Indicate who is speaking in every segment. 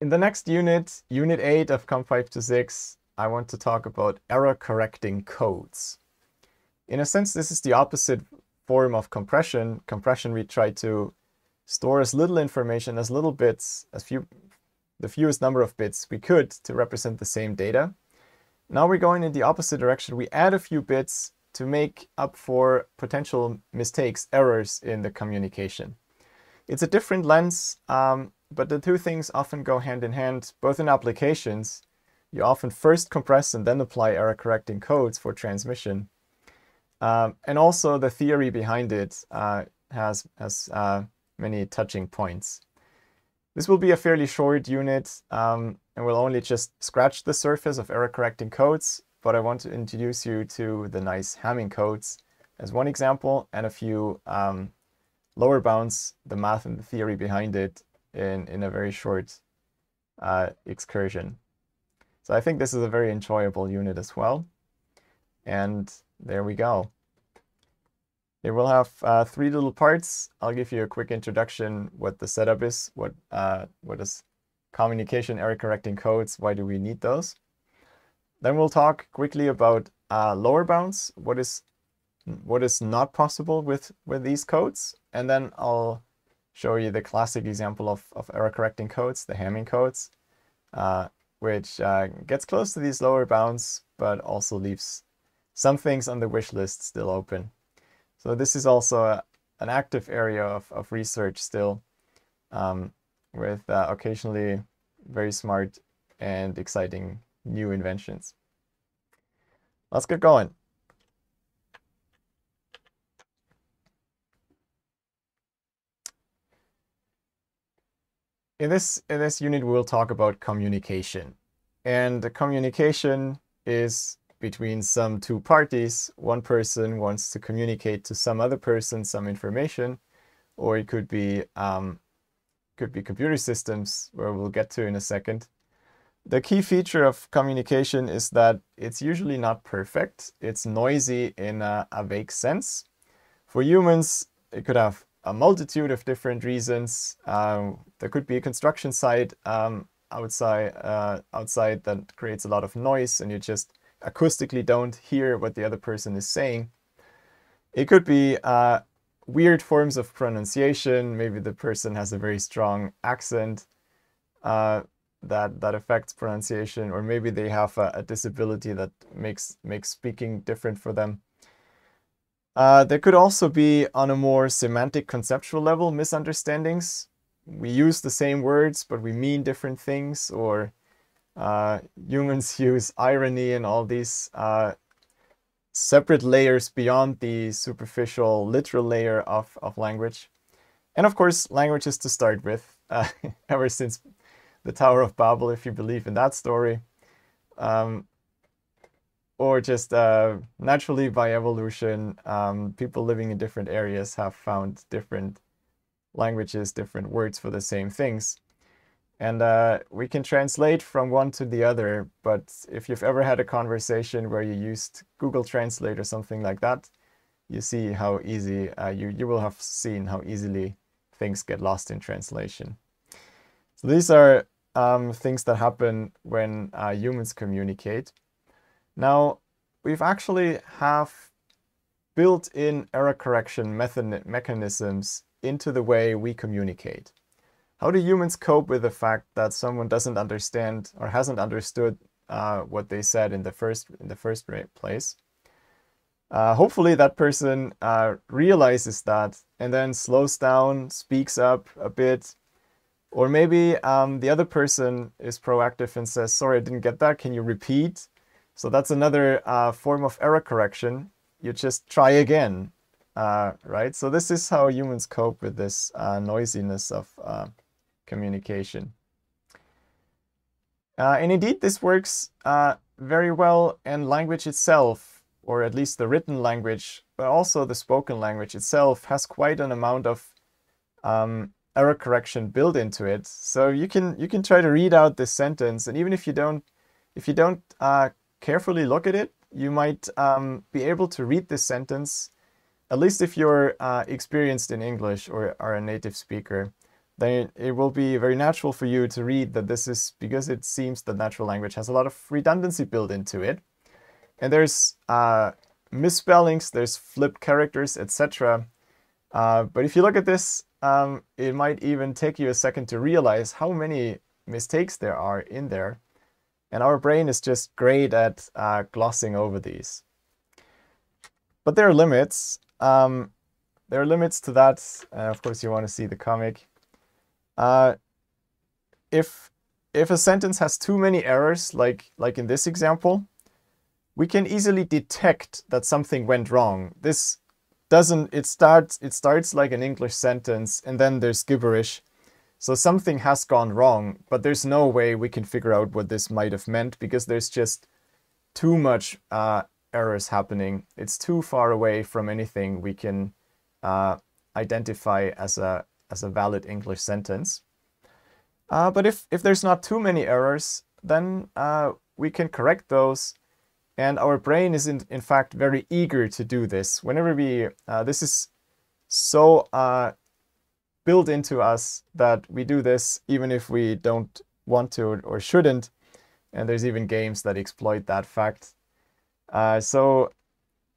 Speaker 1: In the next unit, Unit 8 of COMP526, I want to talk about error correcting codes. In a sense, this is the opposite form of compression. Compression, we try to store as little information, as little bits, the fewest number of bits we could to represent the same data. Now we're going in the opposite direction. We add a few bits to make up for potential mistakes, errors in the communication. It's a different lens, but the two things often go hand in hand, both in applications. You often first compress and then apply error correcting codes for transmission. And also the theory behind it has many touching points. This will be a fairly short unit and will only just scratch the surface of error correcting codes, but I want to introduce you to the nice Hamming codes as one example and a few lower bounds, the math and the theory behind it in a very short excursion. So I think this is a very enjoyable unit as well. And there we go. It will have three little parts. I'll give you a quick introduction, what the setup is, what is communication error correcting codes, why do we need those. Then we'll talk quickly about lower bounds, what is not possible with these codes. And then I'll show you the classic example of error correcting codes, the Hamming codes, which gets close to these lower bounds, but also leaves some things on the wish list still open. So this is also an active area of research still, with occasionally very smart and exciting new inventions. Let's get going. In this unit, we'll talk about communication. And the communication is between some two parties. One person wants to communicate to some other person some information, or it could be computer systems, where we'll get to in a second. The key feature of communication is that it's usually not perfect. It's noisy in a vague sense. For humans, it could have a multitude of different reasons. There could be a construction site outside that creates a lot of noise and you just acoustically don't hear what the other person is saying. It could be weird forms of pronunciation. Maybe the person has a very strong accent that affects pronunciation, or maybe they have a disability that makes speaking different for them. There could also be, on a more semantic conceptual level, misunderstandings. We use the same words, but we mean different things, or humans use irony and all these separate layers beyond the superficial literal layer of language. And of course, languages to start with, ever since the Tower of Babel, if you believe in that story. Or just naturally by evolution, people living in different areas have found different languages, different words for the same things. And we can translate from one to the other, but if you've ever had a conversation where you used Google Translate or something like that, you see how easy, you will have seen how easily things get lost in translation. So these are things that happen when humans communicate. Now, we've actually have built-in error correction mechanisms into the way we communicate. How do humans cope with the fact that someone doesn't understand or hasn't understood what they said in the first place? Hopefully that person realizes that and then slows down, speaks up a bit, or maybe the other person is proactive and says, "Sorry, I didn't get that. Can you repeat?" So that's another form of error correction. You just try again, right? So this is how humans cope with this noisiness of communication. And indeed, this works very well in language itself, or at least the written language, but also the spoken language itself has quite an amount of error correction built into it. So you can try to read out this sentence, and even if you don't carefully look at it, you might be able to read this sentence, at least if you're experienced in English or are a native speaker, then it will be very natural for you to read that this is because it seems that natural language has a lot of redundancy built into it. And there's misspellings, there's flipped characters, etc. But if you look at this, it might even take you a second to realize how many mistakes there are in there. And our brain is just great at glossing over these. But there are limits. There are limits to that. Of course, you want to see the comic. If a sentence has too many errors, like in this example, we can easily detect that something went wrong. This doesn't, it starts like an English sentence and then there's gibberish. So something has gone wrong, but there's no way we can figure out what this might have meant because there's just too much errors happening. It's too far away from anything we can identify as a valid English sentence. But if there's not too many errors, then we can correct those. And our brain is in fact very eager to do this. Whenever we, this is so built into us that we do this even if we don't want to or shouldn't. And there's even games that exploit that fact. So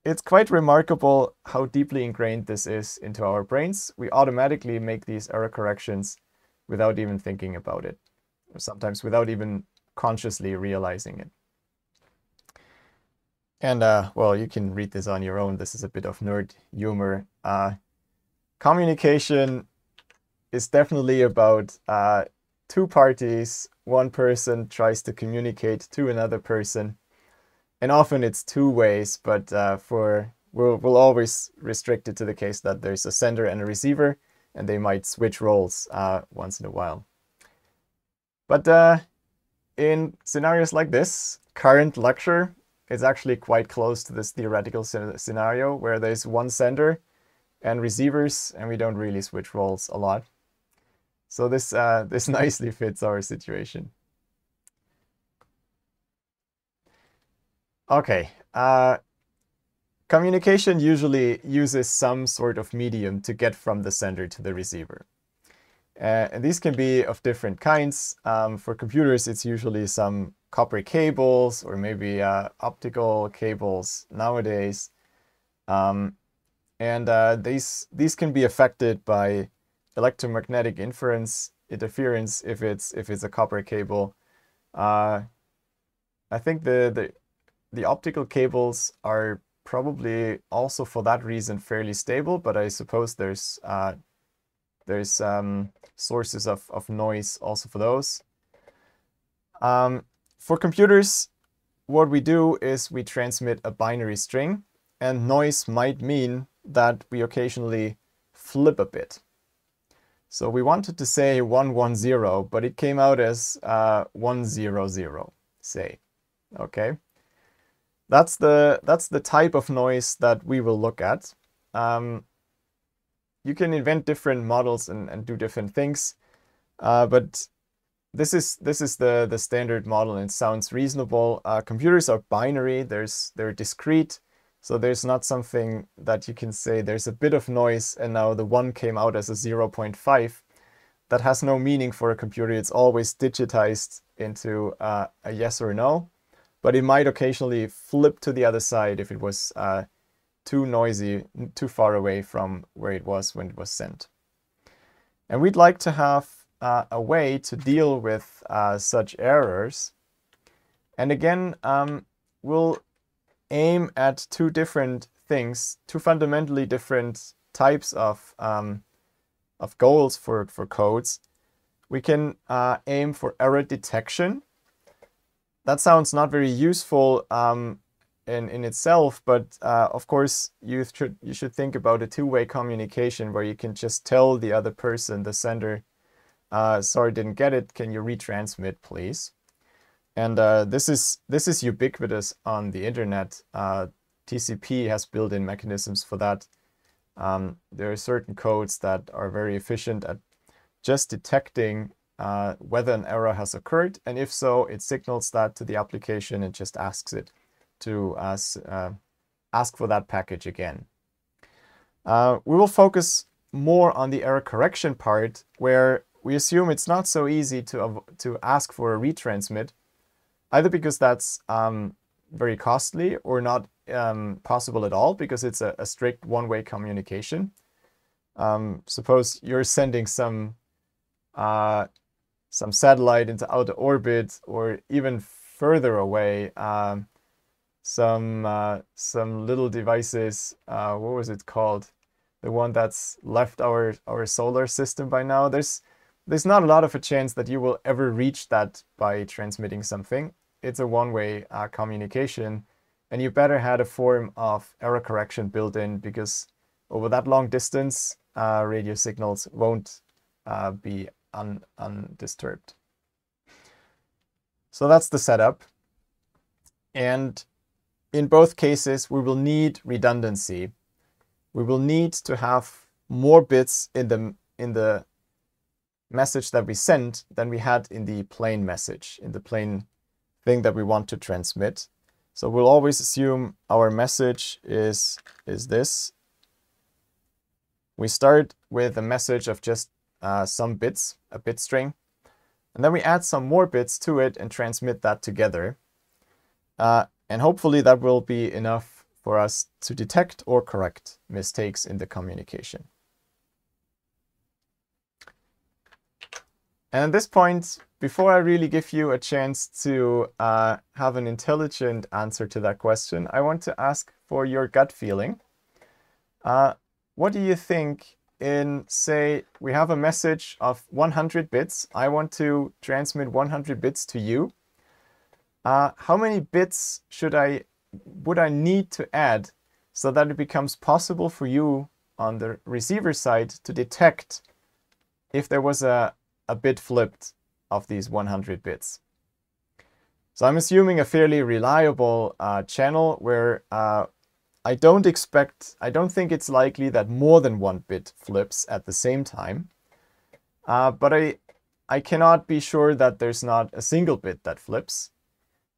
Speaker 1: it's quite remarkable how deeply ingrained this is into our brains. We automatically make these error corrections without even thinking about it, or sometimes without even consciously realizing it. And well, you can read this on your own. This is a bit of nerd humor. Communication is definitely about two parties. One person tries to communicate to another person. And often it's two ways, but we'll always restrict it to the case that there's a sender and a receiver, and they might switch roles once in a while. But in scenarios like this, current lecture is actually quite close to this theoretical scenario where there's one sender and receivers, and we don't really switch roles a lot. So this this nicely fits our situation. Okay, communication usually uses some sort of medium to get from the sender to the receiver. And these can be of different kinds. For computers, it's usually some copper cables or maybe optical cables nowadays. And these can be affected by electromagnetic interference if it's a copper cable. I think the optical cables are probably also for that reason fairly stable, but I suppose there's sources of noise also for those. For computers, what we do is we transmit a binary string, and noise might mean that we occasionally flip a bit. So we wanted to say 110, but it came out as 100, say. Okay. That's the type of noise that we will look at. You can invent different models and do different things, but this is the standard model and it sounds reasonable. Computers are binary. They're discrete, so there's not something that you can say there's a bit of noise and now the 1 came out as a 0.5. That has no meaning for a computer. It's always digitized into a yes or no. But it might occasionally flip to the other side if it was too noisy, too far away from where it was when it was sent. And we'd like to have a way to deal with such errors. And again, we'll aim at two different things, two fundamentally different types of goals for codes. We can aim for error detection. That sounds not very useful in itself, but of course you should think about a two-way communication where you can just tell the other person, the sender, sorry, didn't get it. Can you retransmit, please? And this is ubiquitous on the internet. TCP has built-in mechanisms for that. There are certain codes that are very efficient at just detecting whether an error has occurred, and if so, it signals that to the application and just asks it to ask for that package again. We will focus more on the error correction part, where we assume it's not so easy to ask for a retransmit, either because that's very costly or not possible at all because it's a strict one-way communication. Suppose you're sending some satellite into outer orbit, or even further away, some little devices. What was it called? The one that's left our solar system by now. There's not a lot of a chance that you will ever reach that by transmitting something. It's a one-way communication, and you better have a form of error correction built in, because over that long distance, radio signals won't be undisturbed. So that's the setup. And in both cases, we will need redundancy. We will need to have more bits in the message that we sent than we had in the plain message, in the plain thing that we want to transmit. So we'll always assume our message is this. We start with a message of just some bits, a bit string, and then we add some more bits to it and transmit that together. And hopefully that will be enough for us to detect or correct mistakes in the communication. And at this point, before I really give you a chance to have an intelligent answer to that question, I want to ask for your gut feeling. What do you think in, say, we have a message of 100 bits. I want to transmit 100 bits to you. How many bits would I need to add so that it becomes possible for you on the receiver side to detect if there was a bit flipped of these 100 bits? So I'm assuming a fairly reliable channel where I don't think it's likely that more than one bit flips at the same time. But I cannot be sure that there's not a single bit that flips.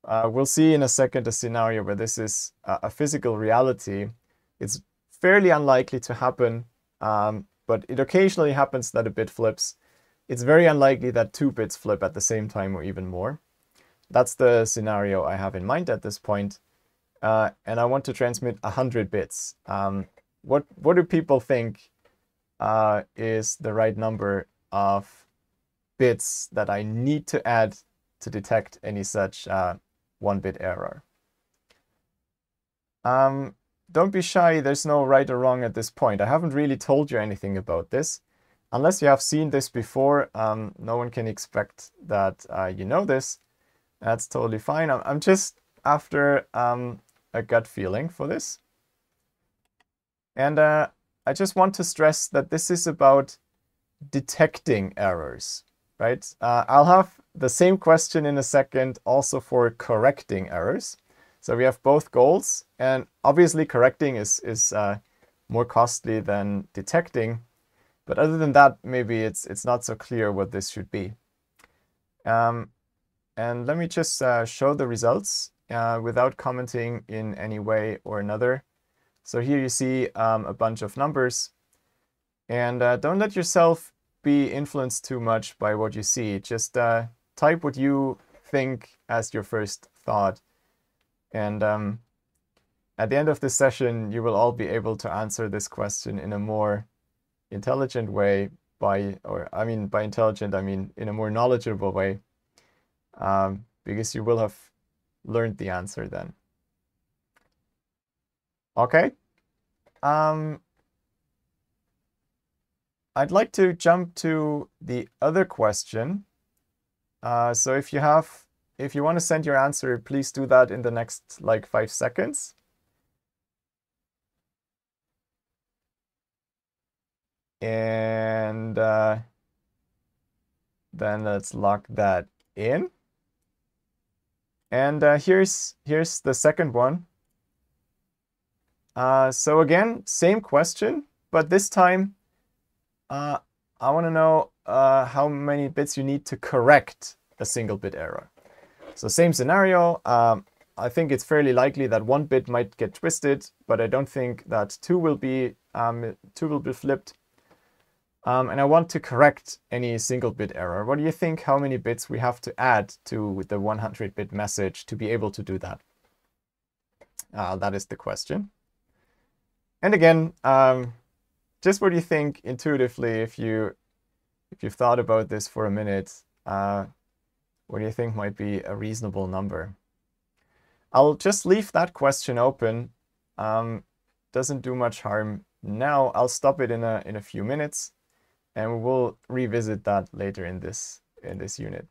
Speaker 1: We'll see in a second a scenario where this is a physical reality. It's fairly unlikely to happen, but it occasionally happens that a bit flips. It's very unlikely that 2 bits flip at the same time or even more. That's the scenario I have in mind at this point. And I want to transmit 100 bits. What do people think is the right number of bits that I need to add to detect any such 1-bit error? Don't be shy, there's no right or wrong at this point. I haven't really told you anything about this. Unless you have seen this before, no one can expect that you know this. That's totally fine. I'm just after a gut feeling for this. And I just want to stress that this is about detecting errors, right? I'll have the same question in a second also for correcting errors. So we have both goals, and obviously correcting is more costly than detecting. But other than that, maybe it's not so clear what this should be. And let me just show the results without commenting in any way or another. So here you see a bunch of numbers. And don't let yourself be influenced too much by what you see. Just type what you think as your first thought. And at the end of this session, you will all be able to answer this question in a more intelligent way. By intelligent, I mean in a more knowledgeable way, because you will have learned the answer then. Okay. I'd like to jump to the other question. So if you want to send your answer, please do that in the next like 5 seconds. And then let's lock that in. And here's the second one. So again, same question, but this time I want to know how many bits you need to correct a single bit error. So same scenario. I think it's fairly likely that 1 bit might get twisted, but I don't think that 2 will be flipped. and I want to correct any single bit error. What do you think how many bits we have to add to the 100-bit message to be able to do that? That is the question. And again, just what do you think intuitively, if you've thought about this for a minute, what do you think might be a reasonable number? I'll just leave that question open. Doesn't do much harm now. I'll stop it in a few minutes, and we will revisit that later in this unit.